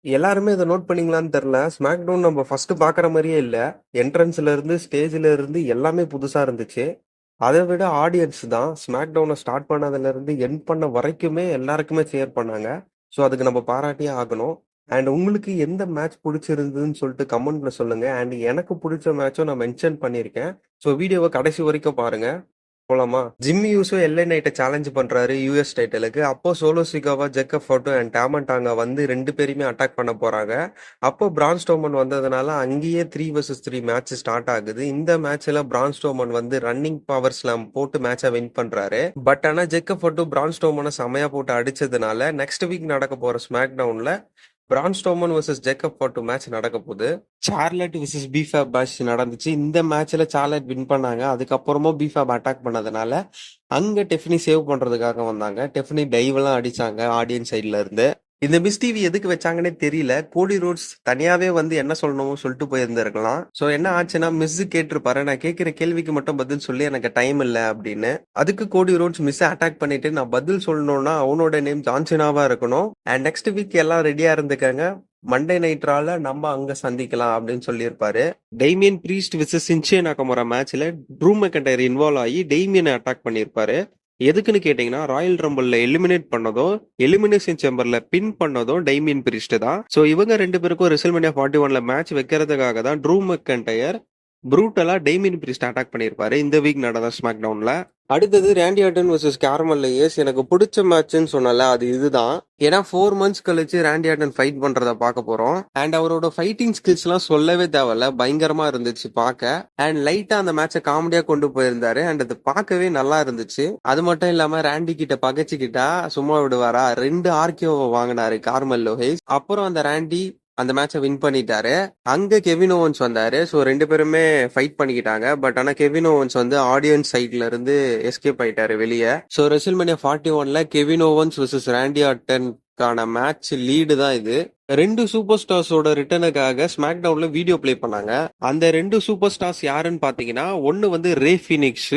எல்லாருமே இத நோட் பண்ணீங்களான்னு தெரியல. ஸ்மாக்டவுன் நம்ம ஃபர்ஸ்ட் பார்க்குற மாரியே இல்ல. என்ட்ரன்ஸ்ல இருந்து, ஸ்டேஜ்ல இருந்து எல்லாமே புதுசா இருந்துச்சு. அத விட ஆடியன்ஸ் தான் ஸ்மாக்டவுன ஸ்டார்ட் பண்ணதுல இருந்து எண்ட் பண்ண வரைக்குமே எல்லாருக்குமே சியர் பண்ணாங்க. ஸோ அதுக்கு நம்ம பாராட்டியே ஆகணும். அண்ட் உங்களுக்கு எந்த மேட்ச் புடிச்சிருந்ததுன்னு சொல்லிட்டு கமெண்ட்ல சொல்லுங்க. அண்ட் எனக்கு புடிச்ச மேட்சும் நான் மென்ஷன் பண்ணியிருக்கேன். ஸோ வீடியோவ கடைசி வரைக்கும் பாருங்க. போலாமா? ஜிம்மி யூசோ எல்ஏ நைட்ட சேலஞ்ச் பண்றாரு யுஎஸ் டைட்டிலுக்கு. அப்போ Solo Sikoa, Jacob Fatu and டாமன்டாங்க வந்து 2 பேரையுமே அட்டாக் பண்ண போறாங்க. அப்போ பிரான் ஸ்ட்ரோமன் வந்ததுனால அங்கேயே 3 வெர்சஸ் 3 மேட்ச் ஸ்டார்ட் ஆகுது. இந்த மேட்ச்ல பிரான் ஸ்ட்ரோமன் வந்து ரன்னிங் பவர் ஸ்லாம் போட்டு மேட்சை வின் பண்றாரு. பட் ஆனா ஜேக்கப் ஃபோர்டு பிரான் ஸ்ட்ரோமனை செமையா போட்டு அடிச்சதுனால நெக்ஸ்ட் வீக் நடக்க போற ஸ்மாக் டவுன்ல Braun Strowman vs Jacob Fatu 2 match நடக்க போகுது. சார்லட் vs பிஃபாப் மேட்ச் நடந்துச்சு. இந்த மேட்ச்ல சார்லட் வின் பண்ணாங்க. அதுக்கப்புறமும் பிஃபாப் அட்டாக் பண்ணதுனால அங்க டெஃபினி சேவ் பண்றதுக்காக வந்தாங்க. டெஃபினி டைவ் எல்லாம் அடிச்சாங்க ஆடியன்ஸ் சைட்ல இருந்து. இந்த மிஸ் டிவி எதுக்கு வச்சாங்கன்னே தெரியல. கோடி ரோட்ஸ் தனியாவே வந்து என்ன சொல்லணுமோ சொல்லிட்டு போயிருந்திருக்கலாம். சோ என்ன ஆச்சுன்னா மிஸ் கேட்டிருப்பாரு, நான் கேட்கிற கேள்விக்கு மட்டும் பதில் சொல்லி எனக்கு டைம் இல்ல அப்படின்னு. அதுக்கு கோடி ரோட்ஸ் மிஸ் அட்டாக் பண்ணிட்டு நான் பதில் சொல்லணும்னா அவனோட நேம் ஜான்சினாவா இருக்கணும். அண்ட் நெக்ஸ்ட் வீக் எல்லாம் ரெடியா இருந்துக்கங்க, மண்டே நைட்ரால நம்ம அங்க சந்திக்கலாம் அப்படின்னு சொல்லியிருப்பாரு. டெய்மியன் பிரீஸ்ட் விசஸ் சின்சியே நாகமுரா மேட்ச்ல ட்ரூ மெக்கன்டையர் இன்வால்வ் ஆகி டெய்மியனை அட்டாக் பண்ணியிருப்பாரு. எதுக்குன்னு கேட்டீங்கன்னா ராயல் ரம்பிள்ல எலிமினேட் பண்ணதும் எலிமினேஷன் சேம்பர்ல பின் பண்ணதும் டைமியன் பிரிஸ்ட் தான். சோ இவங்க 2 பேருக்கும் ரெசில்மேனியா 41ல மேட்ச் வைக்கிறதுக்காக தான் ட்ரூ மெக்கன்டையர் ப்ரூட்டலா டெய்மியன் பிரிஸ்ட் அட்டாக் பண்ணியிருப்பாரு இந்த வீக் நடந்த ஸ்மாக் டவுன்ல. அடுத்தது ரேண்டி ஆர்டன் vs கேரமல் ஏஸ். எனக்கு பிடிச்ச மேட்ச்னு சொன்னல அது இதுதான். ஏன்னா 4 மந்த்ஸ் கழிச்சு ரேண்டி ஆர்டன் ஃபைட் பண்றத பார்க்க போறோம். அண்ட் அவரோட ஃபைட்டிங் ஸ்கில்ஸ் எல்லாம் சொல்லவே தேவையில்ல, பயங்கரமா இருந்துச்சு பார்க்க. அண்ட் லைட்டா அந்த மேட்சை காமெடியா கொண்டு போயிருந்தாரு. அண்ட் அது பார்க்கவே நல்லா இருந்துச்சு. அது மட்டும் இல்லாம ரேண்டி கிட்ட பகைச்சுக்கிட்டா சும்மா விடுவாரா? 2 ஆர்கியோவை வாங்கினாரு கார்மல் லோஹேஸ். அப்புறம் அந்த ரேண்டி அந்த மேட்சை வின் பண்ணிட்டாரு. அங்க கெவின் ஓவன்ஸ் வந்தாரு. ஸோ 2 பேருமே ஃபைட் பண்ணிக்கிட்டாங்க. பட் ஆனா கெவின் ஓவன்ஸ் வந்து ஆடியன்ஸ் சைட்ல இருந்து எஸ்கேப் ஆயிட்டாரு வெளியே. ஸோ ரெசில்மேனியா 41ல கெவின் ஓவன்ஸ் vs ரேண்டி ஆர்டனுக்கான மேட்ச் லீடு தான் இது. 2 சூப்பர் ஸ்டார்ஸோட ரிட்டனுக்காக ஸ்மாக் டவுன்ல வீடியோ பிளே பண்ணாங்க. அந்த 2 சூப்பர் ஸ்டார்ஸ் யாருன்னு பாத்தீங்கன்னா, ஒன்னு வந்து ரே ஃபினிக்ஸ்,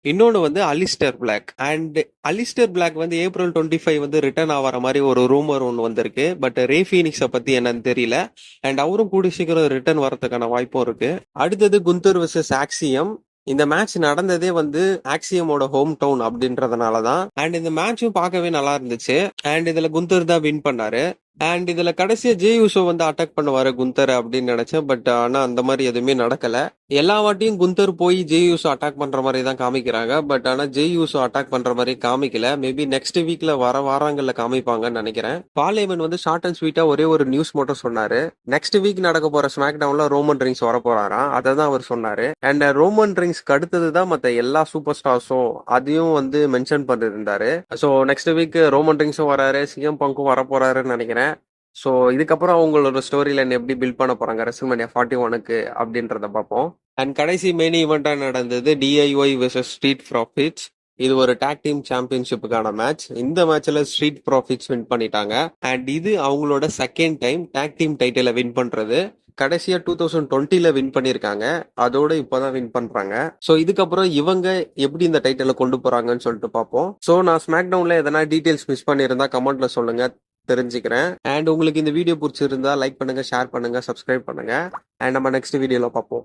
இன்னொன்னு வந்து Alistair Black. And Alistair Black வந்து ஏப்ரல் 25 வந்து ரிட்டர்ன் ஆகிற மாதிரி ஒரு ரூமர் ஒன்று வந்திருக்கு. பட் ரே ஃபீனிக்ஸை பத்தி என்னன்னு தெரியல. அண்ட் அவரும் கூடி சீக்கிரம் ரிட்டர்ன் வரதுக்கான வாய்ப்பும் இருக்கு. அடுத்தது குந்தர் vs ஆக்சியம். இந்த மேட்ச் நடந்ததே வந்து ஆக்சியமோட ஹோம் டவுன் அப்படின்றதுனால தான். அண்ட் இந்த மேட்சும் பார்க்கவே நல்லா இருந்துச்சு. அண்ட் இதுல குந்தர் தான் வின் பண்ணாரு. அண்ட் இதுல கடைசியா ஜே யூசோ வந்து அட்டாக் பண்ணுவாரு குந்தர் அப்படின்னு நினைச்சேன். பட் ஆனா அந்த மாதிரி எதுவுமே நடக்கல. எல்லா வாட்டியும் குந்தர் போய் ஜே யூசோ அட்டாக் பண்ற மாதிரி தான் காமிக்கிறாங்க. பட் ஆனா ஜே யூசோ அட்டாக் பண்ற மாதிரி காமிக்கல. மேபி நெக்ஸ்ட் வீக்ல வர வாரங்கள்ல காமிப்பாங்கன்னு நினைக்கிறேன். பால் ஹேமன் வந்து ஷார்ட் அண்ட் ஸ்வீட்டா ஒரே ஒரு நியூஸ் மட்டும் சொன்னாரு. நெக்ஸ்ட் வீக் நடக்க போற ஸ்மாக் டவுன்ல ரோமன் ரிங்ஸ் வர போறாராம். அதை தான் அவர் சொன்னாரு. அண்ட் ரோமன் ரிங்ஸ்க்கு அடுத்தது தான் மத்த எல்லா சூப்பர் ஸ்டார்ஸும் அதையும் வந்து மென்ஷன் பண்ணிருந்தாரு. ஸோ நெக்ஸ்ட் வீக் ரோமன் ரிங்ஸும் வராரு, சிஎம் பங்கும் வர போறாருன்னு நினைக்கிறேன். ஸோ இதுக்கப்புறம் அவங்களோட ஸ்டோரி லைன் எப்படி பில்ட் பண்ண போறாங்க ரெசில்மேனியா 41க்கு அப்படின்றத பார்ப்போம். அண்ட் கடைசி மெயின் ஈவெண்டா நடந்தது டிஐஒய் vs ஸ்ட்ரீட் ப்ராஃபிட்ஸ். இது ஒரு டாக் டீம் சாம்பியன்ஷிப்புக்கான மேட்ச். இந்த மேட்ச்ல ஸ்ட்ரீட் ப்ராஃபிட்ஸ் வின் பண்ணிட்டாங்க. அண்ட் இது அவங்களோட செகண்ட் டைம் டாக் டீம் டைட்டிலை வின் பண்றது. கடைசியா 2020ல வின் பண்ணிருக்காங்க. அதோட இப்பதான் வின் பண்றாங்க. சோ இதுக்கப்புறம் இவங்க எப்படி இந்த டைட்டில கொண்டு போறாங்கன்னு சொல்லிட்டு பார்ப்போம். சோ நான் ஸ்மாக் டவுன்ல எதனா டீடைல்ஸ் மிஸ் பண்ணியிருந்தா கமெண்ட்ல சொல்லுங்க, தெரிஞ்சுக்கிறேன். அண்ட் உங்களுக்கு இந்த வீடியோ பிடிச்சிருந்தா லைக் பண்ணுங்க, ஷேர் பண்ணுங்க, சப்ஸ்கிரைப் பண்ணுங்க. அண்ட் நம்ம நெக்ஸ்ட் வீடியோல பார்ப்போம்.